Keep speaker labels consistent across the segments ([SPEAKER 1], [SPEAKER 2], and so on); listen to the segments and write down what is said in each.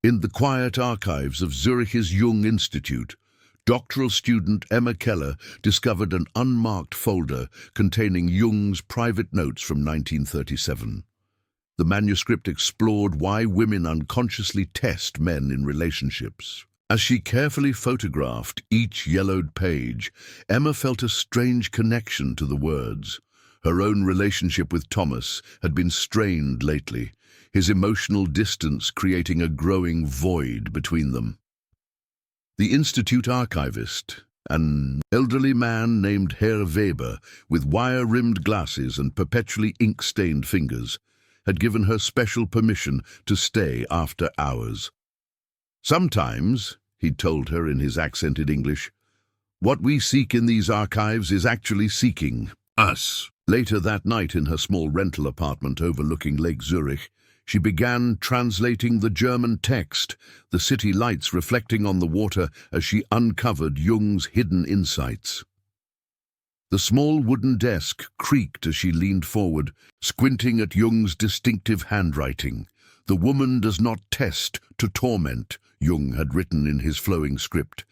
[SPEAKER 1] In the quiet archives of Zurich's Jung Institute, doctoral student Emma Keller discovered an unmarked folder containing Jung's private notes from 1937. The manuscript explored why women unconsciously test men in relationships. As she carefully photographed each yellowed page, Emma felt a strange connection to the words. Her own relationship with Thomas had been strained lately, his emotional distance creating a growing void between them. The Institute archivist, an elderly man named Herr Weber with wire-rimmed glasses and perpetually ink-stained fingers, had given her special permission to stay after hours. "Sometimes," he told her in his accented English, "what we seek in these archives is actually seeking us." Later that night in her small rental apartment overlooking Lake Zurich, she began translating the German text, the city lights reflecting on the water as she uncovered Jung's hidden insights. The small wooden desk creaked as she leaned forward, squinting at Jung's distinctive handwriting. "The woman does not test to torment," Jung had written in his flowing script.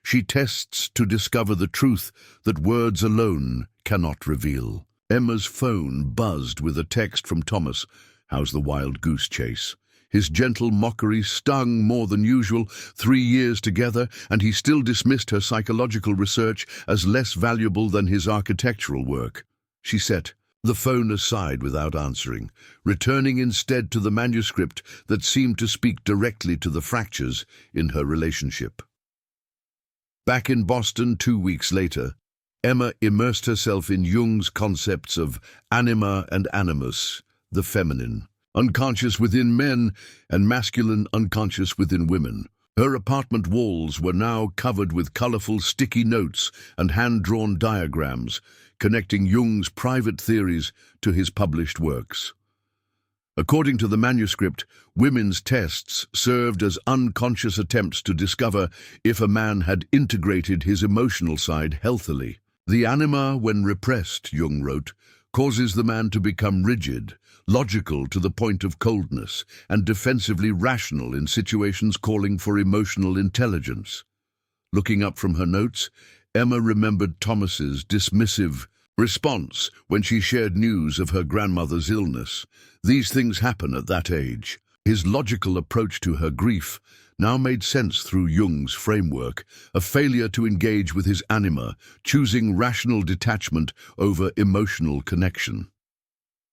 [SPEAKER 1] "She tests to discover the truth that words alone cannot reveal." Emma's phone buzzed with a text from Thomas. "How's the wild goose chase?" His gentle mockery stung more than usual. 3 years together, and he still dismissed her psychological research as less valuable than his architectural work. She set the phone aside without answering, returning instead to the manuscript that seemed to speak directly to the fractures in her relationship. Back in Boston 2 weeks later, Emma immersed herself in Jung's concepts of anima and animus, the feminine, unconscious within men and masculine unconscious within women. Her apartment walls were now covered with colorful sticky notes and hand-drawn diagrams, connecting Jung's private theories to his published works. According to the manuscript, women's tests served as unconscious attempts to discover if a man had integrated his emotional side healthily. "The anima, when repressed," Jung wrote, "causes the man to become rigid, logical to the point of coldness, and defensively rational in situations calling for emotional intelligence." Looking up from her notes, Emma remembered Thomas's dismissive response when she shared news of her grandmother's illness. These things happen at that age. His logical approach to her grief now made sense through Jung's framework, a failure to engage with his anima, choosing rational detachment over emotional connection.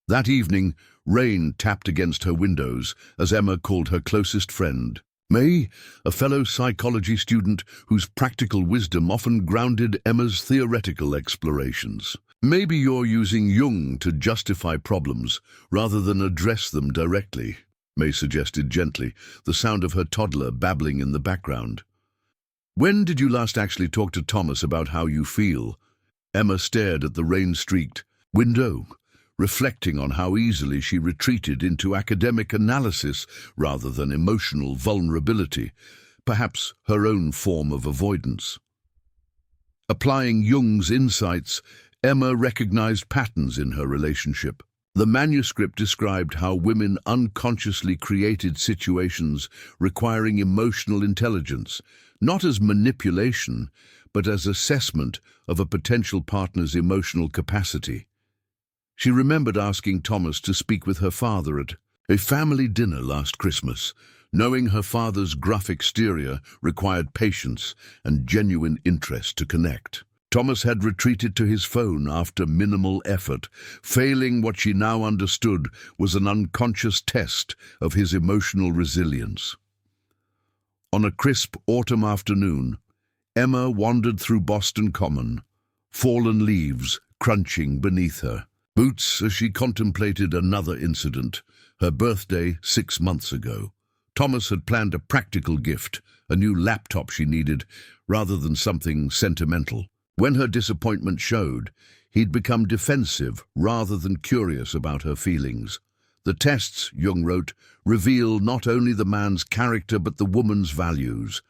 [SPEAKER 1] That evening, rain tapped against her windows as Emma called her closest friend, May, a fellow psychology student whose practical wisdom often grounded Emma's theoretical explorations. "Maybe you're using Jung to justify problems rather than address them directly," May suggested gently, the sound of her toddler babbling in the background. "When did you last actually talk to Thomas about how you feel?" Emma stared at the rain-streaked window, reflecting on how easily she retreated into academic analysis rather than emotional vulnerability, perhaps her own form of avoidance. Applying Jung's insights, Emma recognized patterns in her relationship. The manuscript described how women unconsciously created situations requiring emotional intelligence, not as manipulation, but as assessment of a potential partner's emotional capacity. She remembered asking Thomas to speak with her father at a family dinner last Christmas, knowing her father's gruff exterior required patience and genuine interest to connect. Thomas had retreated to his phone after minimal effort, failing what she now understood was an unconscious test of his emotional resilience. On a crisp autumn afternoon, Emma wandered through Boston Common, fallen leaves crunching beneath her. Boots as she contemplated another incident, her birthday 6 months ago. Thomas had planned a practical gift, a new laptop she needed, rather than something sentimental. When her disappointment showed, he'd become defensive rather than curious about her feelings. The tests, Jung wrote, reveal not only the man's character but the woman's values.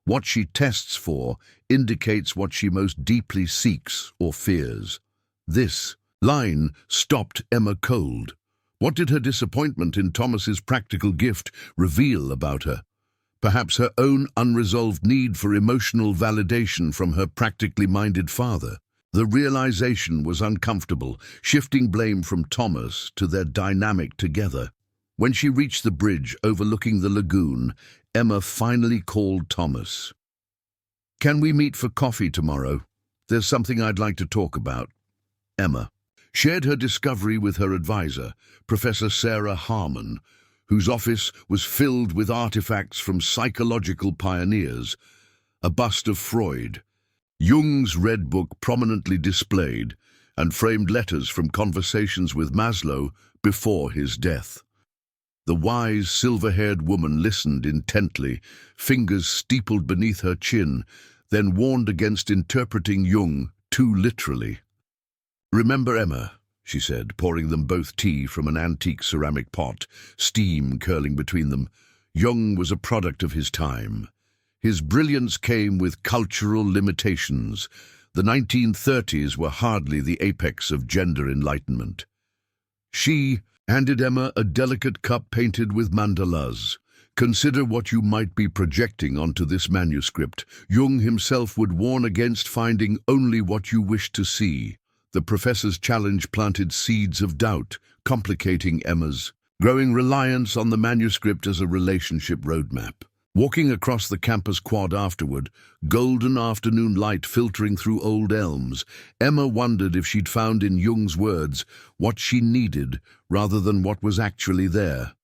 [SPEAKER 1] What she tests for indicates what she most deeply seeks or fears. This line stopped Emma cold. What did her disappointment in Thomas's practical gift reveal about her? Perhaps her own unresolved need for emotional validation from her practically minded father. The realization was uncomfortable, shifting blame from Thomas to their dynamic together. When she reached the bridge overlooking the lagoon, Emma finally called Thomas. "Can we meet for coffee tomorrow? There's something I'd like to talk about." Emma shared her discovery with her advisor, Professor Sarah Harmon, whose office was filled with artifacts from psychological pioneers, a bust of Freud, Jung's Red Book prominently displayed, and framed letters from conversations with Maslow before his death. The wise, silver-haired woman listened intently, fingers steepled beneath her chin, then warned against interpreting Jung too literally. "Remember, Emma," she said, pouring them both tea from an antique ceramic pot, steam curling between them, "Jung was a product of his time. His brilliance came with cultural limitations. The 1930s were hardly the apex of gender enlightenment." She handed Emma a delicate cup painted with mandalas. "Consider what you might be projecting onto this manuscript. Jung himself would warn against finding only what you wish to see." The professor's challenge planted seeds of doubt, complicating Emma's growing reliance on the manuscript as a relationship roadmap. Walking across the campus quad afterward, golden afternoon light filtering through old elms, Emma wondered if she'd found in Jung's words what she needed rather than what was actually there.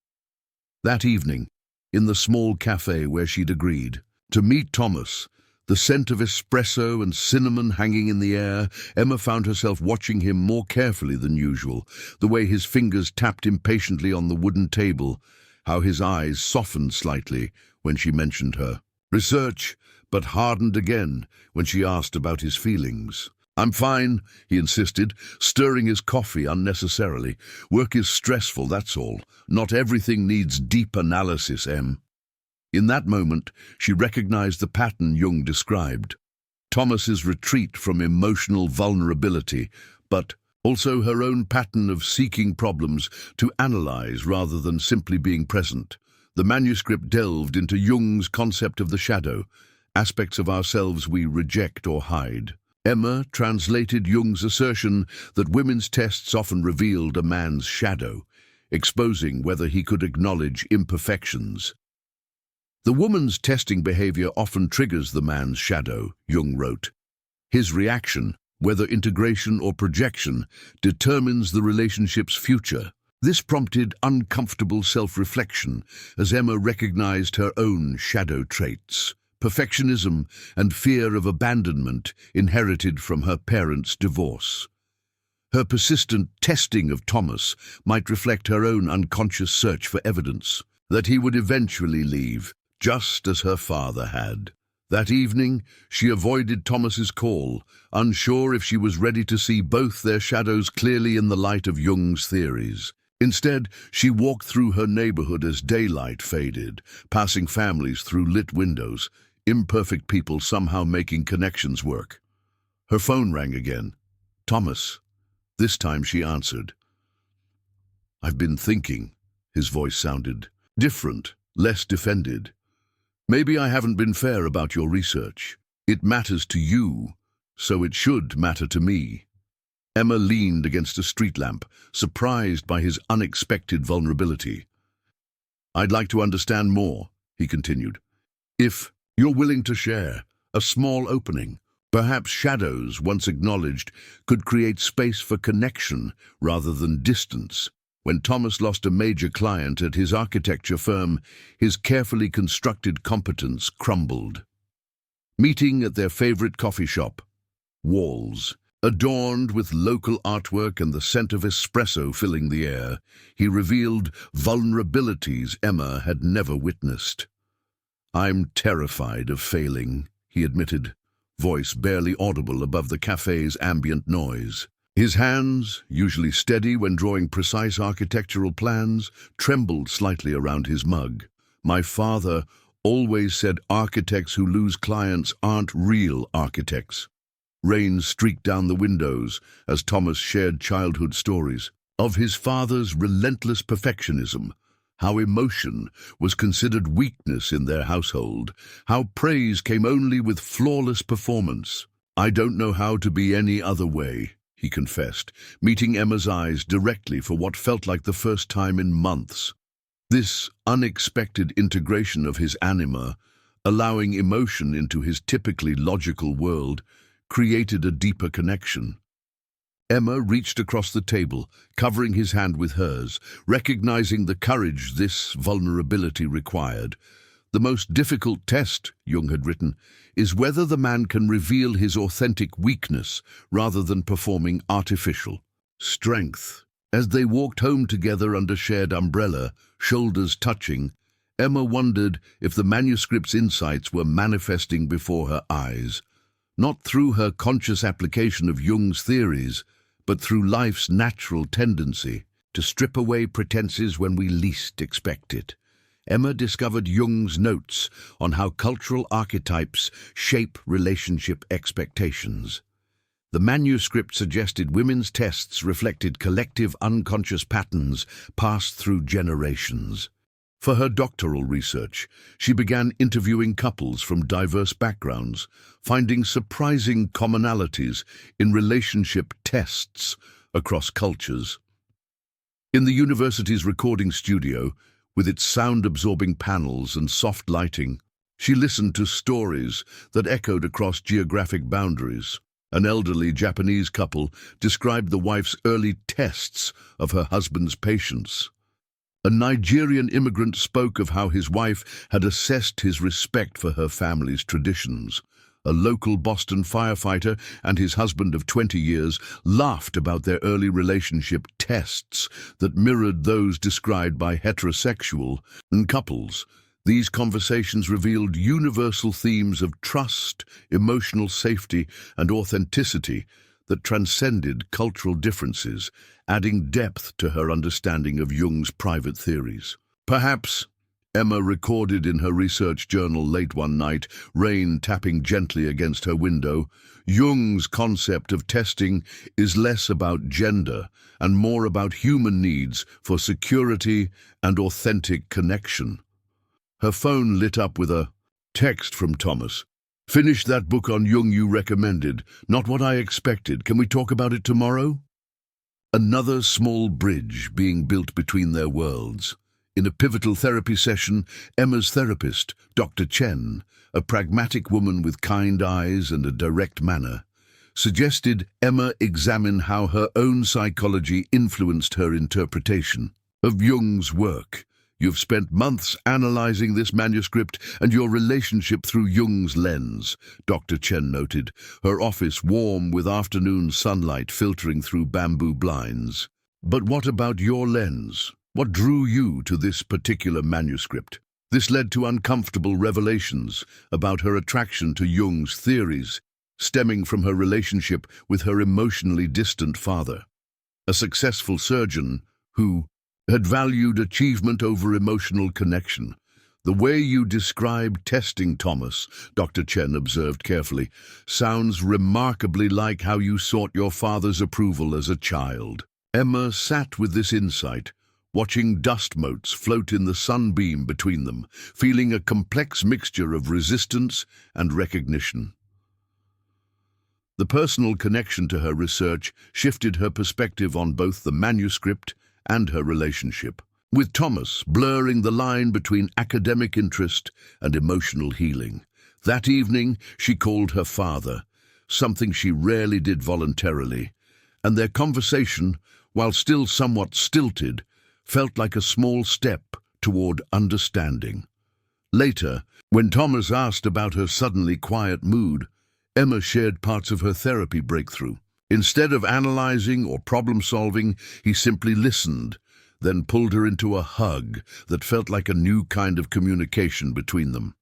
[SPEAKER 1] That evening, in the small cafe where she'd agreed to meet Thomas, the scent of espresso and cinnamon hanging in the air, Emma found herself watching him more carefully than usual, the way his fingers tapped impatiently on the wooden table, how his eyes softened slightly when she mentioned her research, but hardened again when she asked about his feelings. "I'm fine," he insisted, stirring his coffee unnecessarily. "Work is stressful, that's all. Not everything needs deep analysis, Em." In that moment, she recognized the pattern Jung described. Thomas's retreat from emotional vulnerability, but also her own pattern of seeking problems to analyze rather than simply being present. The manuscript delved into Jung's concept of the shadow, aspects of ourselves we reject or hide. Emma translated Jung's assertion that women's tests often revealed a man's shadow, exposing whether he could acknowledge imperfections. "The woman's testing behavior often triggers the man's shadow," Jung wrote. "His reaction, whether integration or projection, determines the relationship's future." This prompted uncomfortable self-reflection as Emma recognized her own shadow traits, perfectionism and fear of abandonment inherited from her parents' divorce. Her persistent testing of Thomas might reflect her own unconscious search for evidence that he would eventually leave, just as her father had. That evening, she avoided Thomas's call, unsure if she was ready to see both their shadows clearly in the light of Jung's theories. Instead, she walked through her neighborhood as daylight faded, passing families through lit windows, imperfect people somehow making connections work. Her phone rang again. "Thomas." This time she answered. "I've been thinking." His voice sounded different, less defended. "Maybe I haven't been fair about your research. It matters to you, so it should matter to me." Emma leaned against a street lamp, surprised by his unexpected vulnerability. "I'd like to understand more," he continued. "If you're willing to share a small opening, perhaps shadows, once acknowledged, could create space for connection rather than distance." When Thomas lost a major client at his architecture firm, his carefully constructed competence crumbled. Meeting at their favorite coffee shop, Walls, adorned with local artwork and the scent of espresso filling the air, he revealed vulnerabilities Emma had never witnessed. "I'm terrified of failing," he admitted, voice barely audible above the cafe's ambient noise. His hands, usually steady when drawing precise architectural plans, trembled slightly around his mug. "My father always said architects who lose clients aren't real architects." Rain streaked down the windows as Thomas shared childhood stories of his father's relentless perfectionism, how emotion was considered weakness in their household, how praise came only with flawless performance. "I don't know how to be any other way," he confessed, meeting Emma's eyes directly for what felt like the first time in months. This unexpected integration of his anima, allowing emotion into his typically logical world, created a deeper connection. Emma reached across the table, covering his hand with hers, recognizing the courage this vulnerability required. "The most difficult test," Jung had written, "is whether the man can reveal his authentic weakness rather than performing artificial strength." As they walked home together under shared umbrella, shoulders touching, Emma wondered if the manuscript's insights were manifesting before her eyes, not through her conscious application of Jung's theories, but through life's natural tendency to strip away pretenses when we least expect it. Emma discovered Jung's notes on how cultural archetypes shape relationship expectations. The manuscript suggested women's tests reflected collective unconscious patterns passed through generations. For her doctoral research, she began interviewing couples from diverse backgrounds, finding surprising commonalities in relationship tests across cultures. In the university's recording studio, with its sound-absorbing panels and soft lighting, she listened to stories that echoed across geographic boundaries. An elderly Japanese couple described the wife's early tests of her husband's patience. A Nigerian immigrant spoke of how his wife had assessed his respect for her family's traditions. A local Boston firefighter and his husband of 20 years laughed about their early relationship tests that mirrored those described by heterosexual couples. These conversations revealed universal themes of trust, emotional safety, and authenticity that transcended cultural differences, adding depth to her understanding of Jung's private theories. Perhaps, Emma recorded in her research journal late one night, rain tapping gently against her window, Jung's concept of testing is less about gender and more about human needs for security and authentic connection. Her phone lit up with a text from Thomas. "Finished that book on Jung you recommended. Not what I expected. Can we talk about it tomorrow?" Another small bridge being built between their worlds. In a pivotal therapy session, Emma's therapist, Dr. Chen, a pragmatic woman with kind eyes and a direct manner, suggested Emma examine how her own psychology influenced her interpretation of Jung's work. "You've spent months analyzing this manuscript and your relationship through Jung's lens," Dr. Chen noted, her office warm with afternoon sunlight filtering through bamboo blinds. "But what about your lens? What drew you to this particular manuscript?" This led to uncomfortable revelations about her attraction to Jung's theories, stemming from her relationship with her emotionally distant father, a successful surgeon who had valued achievement over emotional connection. "The way you describe testing, Thomas," Dr. Chen observed carefully, "sounds remarkably like how you sought your father's approval as a child." Emma sat with this insight, watching dust motes float in the sunbeam between them, feeling a complex mixture of resistance and recognition. The personal connection to her research shifted her perspective on both the manuscript and her relationship, with Thomas blurring the line between academic interest and emotional healing. That evening, she called her father, something she rarely did voluntarily, and their conversation, while still somewhat stilted, felt like a small step toward understanding. Later, when Thomas asked about her suddenly quiet mood, Emma shared parts of her therapy breakthrough. Instead of analyzing or problem-solving, he simply listened, then pulled her into a hug that felt like a new kind of communication between them.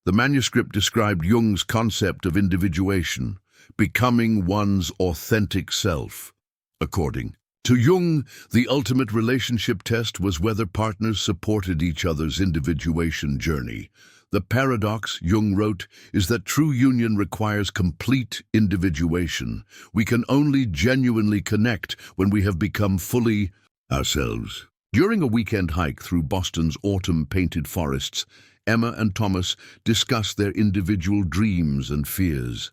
[SPEAKER 1] The manuscript described Jung's concept of individuation, becoming one's authentic self. According to Jung, the ultimate relationship test was whether partners supported each other's individuation journey. The paradox, Jung wrote, is that true union requires complete individuation. We can only genuinely connect when we have become fully ourselves. During a weekend hike through Boston's autumn-painted forests, Emma and Thomas discussed their individual dreams and fears.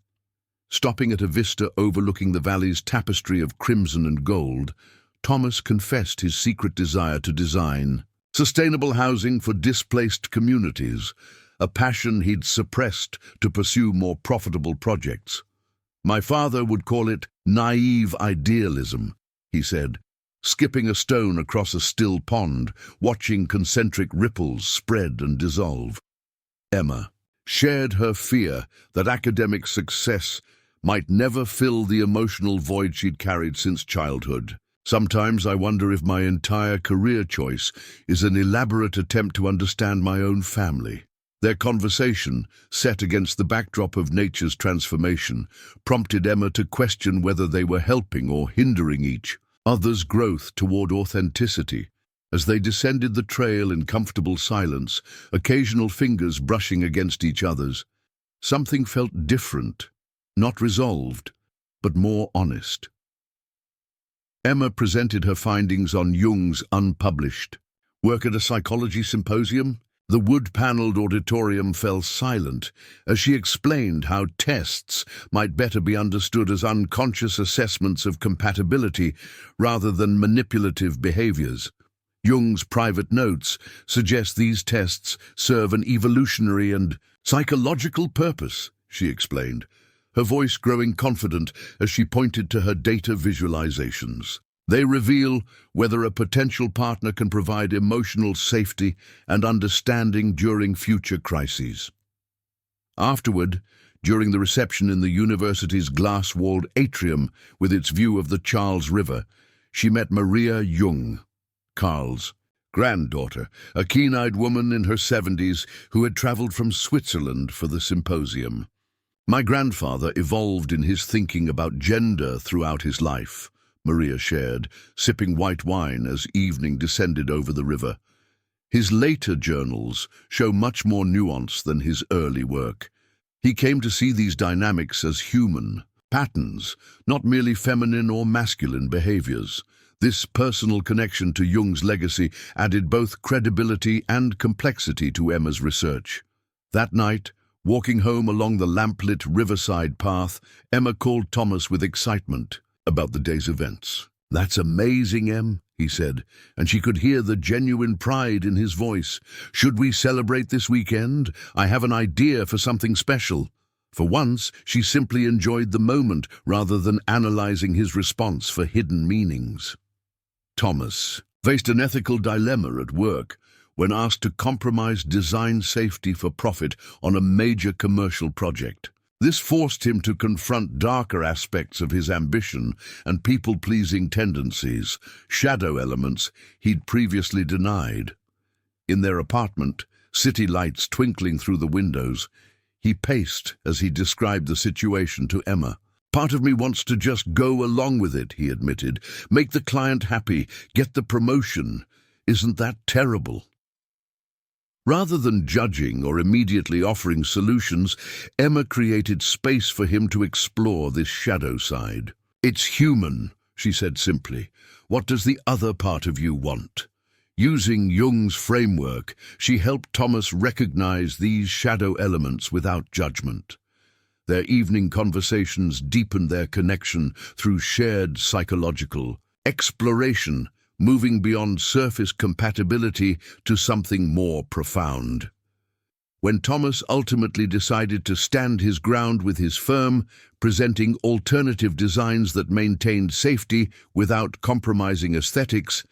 [SPEAKER 1] Stopping at a vista overlooking the valley's tapestry of crimson and gold, Thomas confessed his secret desire to design sustainable housing for displaced communities, a passion he'd suppressed to pursue more profitable projects. "My father would call it naive idealism," he said, skipping a stone across a still pond, watching concentric ripples spread and dissolve. Emma shared her fear that academic success might never fill the emotional void she'd carried since childhood. "Sometimes I wonder if my entire career choice is an elaborate attempt to understand my own family." Their conversation, set against the backdrop of nature's transformation, prompted Emma to question whether they were helping or hindering each other's growth toward authenticity. As they descended the trail in comfortable silence, occasional fingers brushing against each other's, something felt different, not resolved, but more honest. Emma presented her findings on Jung's unpublished work at a psychology symposium. The wood-paneled auditorium fell silent as she explained how tests might better be understood as unconscious assessments of compatibility rather than manipulative behaviors. Jung's private notes suggest these tests serve an evolutionary and psychological purpose, she explained, her voice growing confident as she pointed to her data visualizations. They reveal whether a potential partner can provide emotional safety and understanding during future crises. Afterward, during the reception in the university's glass-walled atrium with its view of the Charles River, she met Maria Jung, Carl's granddaughter, a keen-eyed woman in her 70s who had traveled from Switzerland for the symposium. "My grandfather evolved in his thinking about gender throughout his life," Maria shared, sipping white wine as evening descended over the river. "His later journals show much more nuance than his early work. He came to see these dynamics as human patterns, not merely feminine or masculine behaviors." This personal connection to Jung's legacy added both credibility and complexity to Emma's research. That night, walking home along the lamplit riverside path, Emma called Thomas with excitement about the day's events. "That's amazing, Em," he said, and she could hear the genuine pride in his voice. "Should we celebrate this weekend? I have an idea for something special." For once, she simply enjoyed the moment rather than analyzing his response for hidden meanings. Thomas faced an ethical dilemma at work when asked to compromise design safety for profit on a major commercial project. This forced him to confront darker aspects of his ambition and people-pleasing tendencies, shadow elements he'd previously denied. In their apartment, city lights twinkling through the windows, he paced as he described the situation to Emma. "Part of me wants to just go along with it," he admitted. "Make the client happy, get the promotion. Isn't that terrible?" Rather than judging or immediately offering solutions, Emma created space for him to explore this shadow side. "It's human," she said simply. "What does the other part of you want?" Using Jung's framework, she helped Thomas recognize these shadow elements without judgment. Their evening conversations deepened their connection through shared psychological exploration, moving beyond surface compatibility to something more profound. When Thomas ultimately decided to stand his ground with his firm, presenting alternative designs that maintained safety without compromising aesthetics,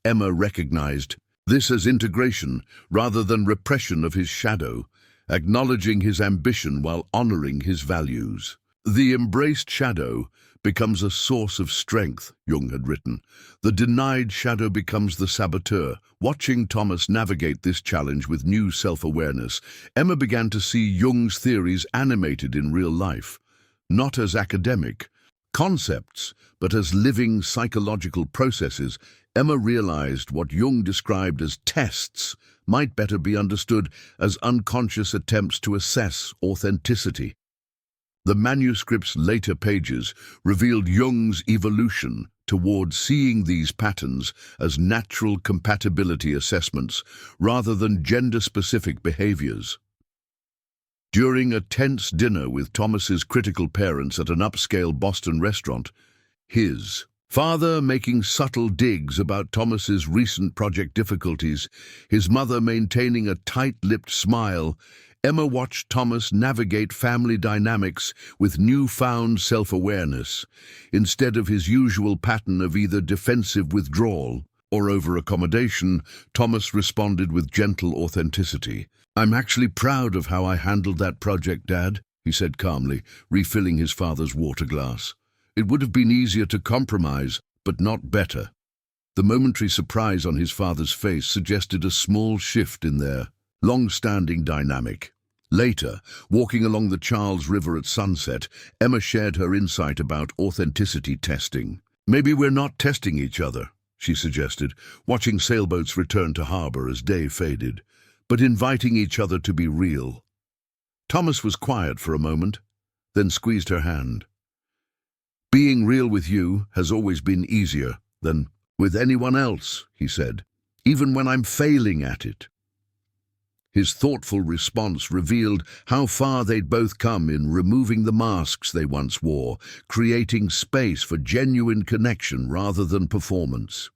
[SPEAKER 1] Emma recognized this as integration rather than repression of his shadow, acknowledging his ambition while honoring his values. "The embraced shadow becomes a source of strength," Jung had written. "The denied shadow becomes the saboteur." Watching Thomas navigate this challenge with new self-awareness, Emma began to see Jung's theories animated in real life, not as academic concepts, but as living psychological processes. Emma realized what Jung described as tests might better be understood as unconscious attempts to assess authenticity. The manuscript's later pages revealed Jung's evolution towards seeing these patterns as natural compatibility assessments rather than gender-specific behaviors. During a tense dinner with Thomas's critical parents at an upscale Boston restaurant, his father making subtle digs about Thomas's recent project difficulties, his mother maintaining a tight-lipped smile, Emma watched Thomas navigate family dynamics with newfound self-awareness, instead of his usual pattern of either defensive withdrawal or over-accommodation. Thomas responded with gentle authenticity. "I'm actually proud of how I handled that project, Dad," he said calmly, refilling his father's water glass. "It would have been easier to compromise, but not better." The momentary surprise on his father's face suggested a small shift in their long-standing dynamic. Later, walking along the Charles River at sunset, Emma shared her insight about authenticity testing. "Maybe we're not testing each other," she suggested, watching sailboats return to harbor as day faded, "but inviting each other to be real." Thomas was quiet for a moment, then squeezed her hand. "Being real with you has always been easier than with anyone else," he said, "even when I'm failing at it." His thoughtful response revealed how far they'd both come in removing the masks they once wore, creating space for genuine connection rather than performance.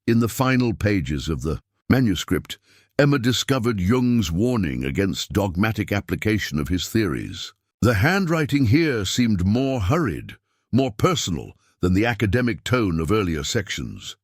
[SPEAKER 1] In the final pages of the manuscript, Emma discovered Jung's warning against dogmatic application of his theories. The handwriting here seemed more hurried, more personal than the academic tone of earlier sections.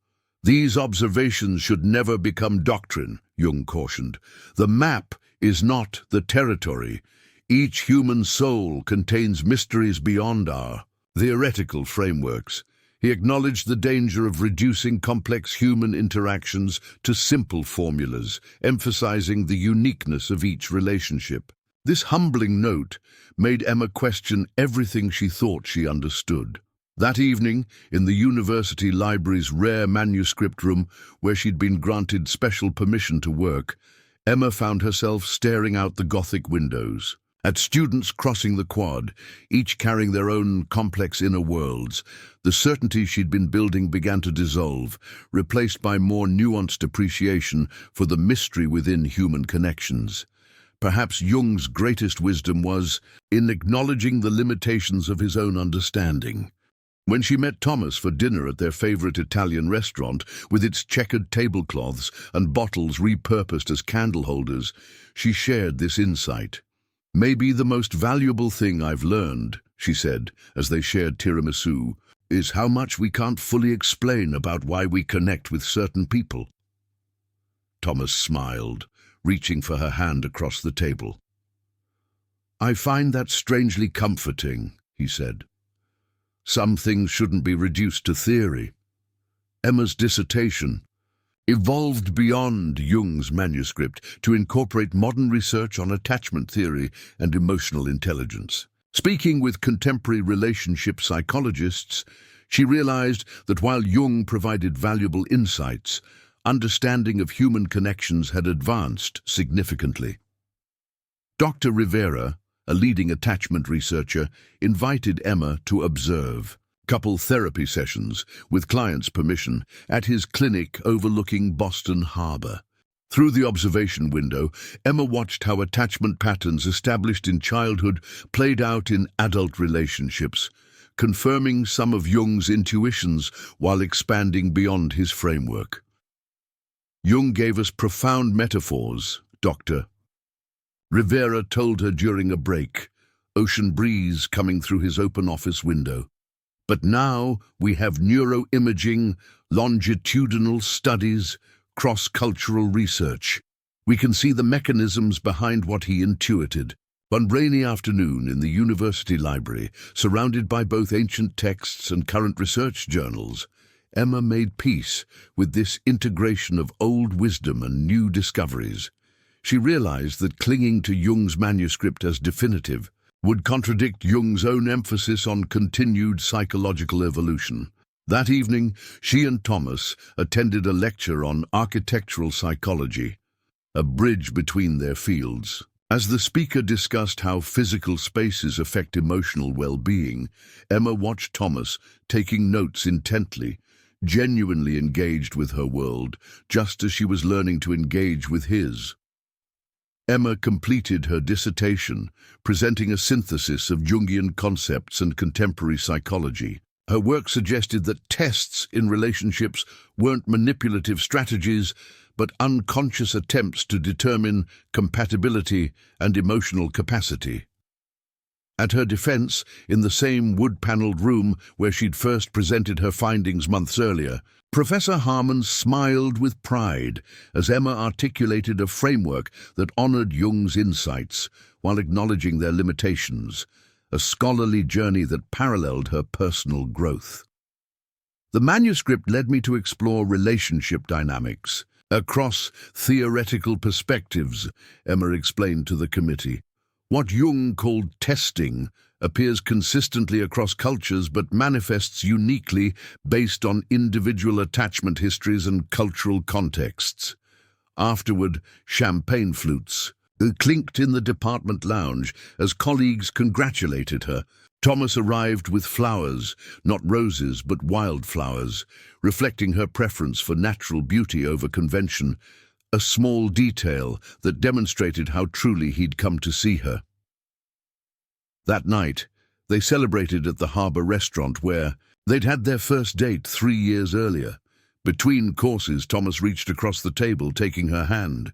[SPEAKER 1] "These observations should never become doctrine," Jung cautioned. "The map is not the territory. Each human soul contains mysteries beyond our theoretical frameworks." He acknowledged the danger of reducing complex human interactions to simple formulas, emphasizing the uniqueness of each relationship. This humbling note made Emma question everything she thought she understood. That evening, in the university library's rare manuscript room where she'd been granted special permission to work, Emma found herself staring out the Gothic windows at students crossing the quad, each carrying their own complex inner worlds. The certainty she'd been building began to dissolve, replaced by more nuanced appreciation for the mystery within human connections. Perhaps Jung's greatest wisdom was in acknowledging the limitations of his own understanding. When she met Thomas for dinner at their favorite Italian restaurant, with its checkered tablecloths and bottles repurposed as candle holders, she shared this insight. "Maybe the most valuable thing I've learned," she said, as they shared tiramisu, "is how much we can't fully explain about why we connect with certain people." Thomas smiled, reaching for her hand across the table. "I find that strangely comforting," he said. "Some things shouldn't be reduced to theory." Emma's dissertation evolved beyond Jung's manuscript to incorporate modern research on attachment theory and emotional intelligence. Speaking with contemporary relationship psychologists, she realized that while Jung provided valuable insights, understanding of human connections had advanced significantly. Dr. Rivera, a leading attachment researcher, invited Emma to observe couple therapy sessions, with clients' permission, at his clinic overlooking Boston Harbor. Through the observation window, Emma watched how attachment patterns established in childhood played out in adult relationships, confirming some of Jung's intuitions while expanding beyond his framework. "Jung gave us profound metaphors, Dr. Rivera told her during a break, ocean breeze coming through his open office window. "But now we have neuroimaging, longitudinal studies, cross-cultural research. We can see the mechanisms behind what he intuited." One rainy afternoon in the university library, surrounded by both ancient texts and current research journals, Emma made peace with this integration of old wisdom and new discoveries. She realized that clinging to Jung's manuscript as definitive would contradict Jung's own emphasis on continued psychological evolution. That evening, she and Thomas attended a lecture on architectural psychology, a bridge between their fields. As the speaker discussed how physical spaces affect emotional well-being, Emma watched Thomas, taking notes intently, genuinely engaged with her world, just as she was learning to engage with his. Emma completed her dissertation, presenting a synthesis of Jungian concepts and contemporary psychology. Her work suggested that tests in relationships weren't manipulative strategies, but unconscious attempts to determine compatibility and emotional capacity. At her defense, in the same wood-paneled room where she'd first presented her findings months earlier, Professor Harmon smiled with pride as Emma articulated a framework that honored Jung's insights while acknowledging their limitations, a scholarly journey that paralleled her personal growth. The manuscript led me to explore relationship dynamics across theoretical perspectives, Emma explained to the committee. What Jung called testing appears consistently across cultures but manifests uniquely based on individual attachment histories and cultural contexts. Afterward, champagne flutes clinked in the department lounge as colleagues congratulated her. Thomas arrived with flowers, not roses but wildflowers, reflecting her preference for natural beauty over convention, a small detail that demonstrated how truly he'd come to see her. That night, they celebrated at the harbour restaurant where they'd had their first date 3 years earlier. Between courses, Thomas reached across the table, taking her hand.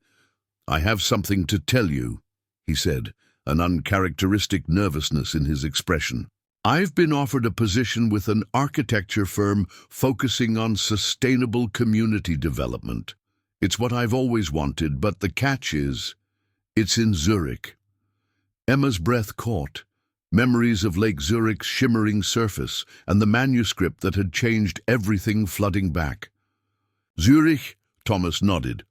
[SPEAKER 1] "I have something to tell you," he said, an uncharacteristic nervousness in his expression. "I've been offered a position with an architecture firm focusing on sustainable community development. It's what I've always wanted, but the catch is, it's in Zurich." Emma's breath caught. Memories of Lake Zurich's shimmering surface and the manuscript that had changed everything flooding back. "Zurich?" Thomas nodded.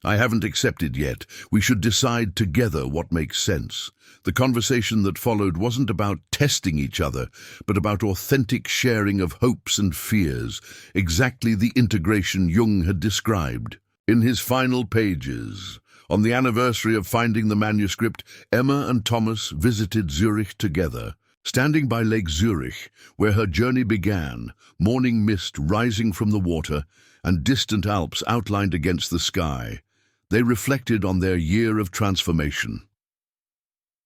[SPEAKER 1] "I haven't accepted yet. We should decide together what makes sense." The conversation that followed wasn't about testing each other, but about authentic sharing of hopes and fears, exactly the integration Jung had described. In his final pages, on the anniversary of finding the manuscript, Emma and Thomas visited Zurich together. Standing by Lake Zurich, where her journey began, morning mist rising from the water and distant Alps outlined against the sky, they reflected on their year of transformation.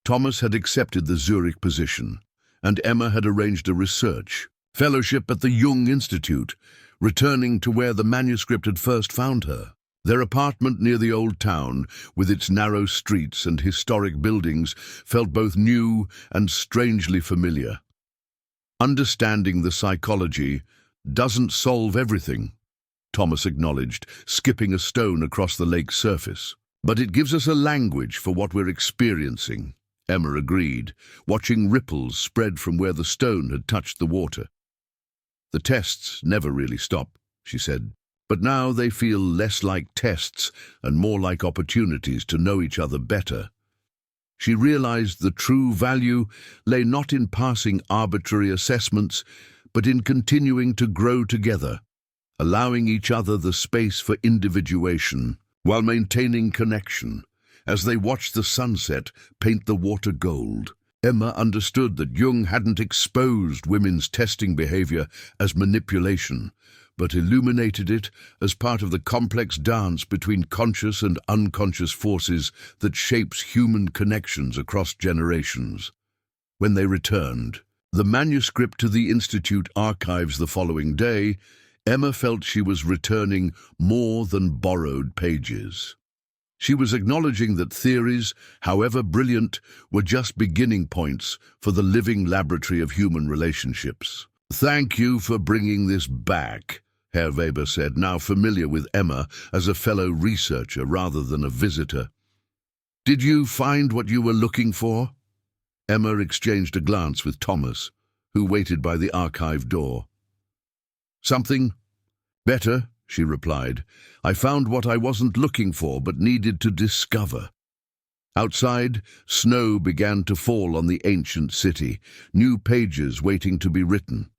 [SPEAKER 1] Thomas had accepted the Zurich position, and Emma had arranged a research fellowship at the Jung Institute, returning to where the manuscript had first found her. Their apartment near the old town, with its narrow streets and historic buildings, felt both new and strangely familiar. "Understanding the psychology doesn't solve everything," Thomas acknowledged, skipping a stone across the lake's surface. "But it gives us a language for what we're experiencing," Emma agreed, watching ripples spread from where the stone had touched the water. "The tests never really stop," she said. "But now they feel less like tests and more like opportunities to know each other better." She realized the true value lay not in passing arbitrary assessments, but in continuing to grow together, allowing each other the space for individuation while maintaining connection. As they watched the sunset paint the water gold, Emma understood that Jung hadn't exposed women's testing behavior as manipulation, but illuminated it as part of the complex dance between conscious and unconscious forces that shapes human connections across generations. When they returned, the manuscript to the Institute archives the following day, Emma felt she was returning more than borrowed pages. She was acknowledging that theories, however brilliant, were just beginning points for the living laboratory of human relationships. "Thank you for bringing this back," Herr Weber said, now familiar with Emma as a fellow researcher rather than a visitor. "Did you find what you were looking for?" Emma exchanged a glance with Thomas, who waited by the archive door. "Something better," she replied. "I found what I wasn't looking for but needed to discover." Outside, snow began to fall on the ancient city, new pages waiting to be written.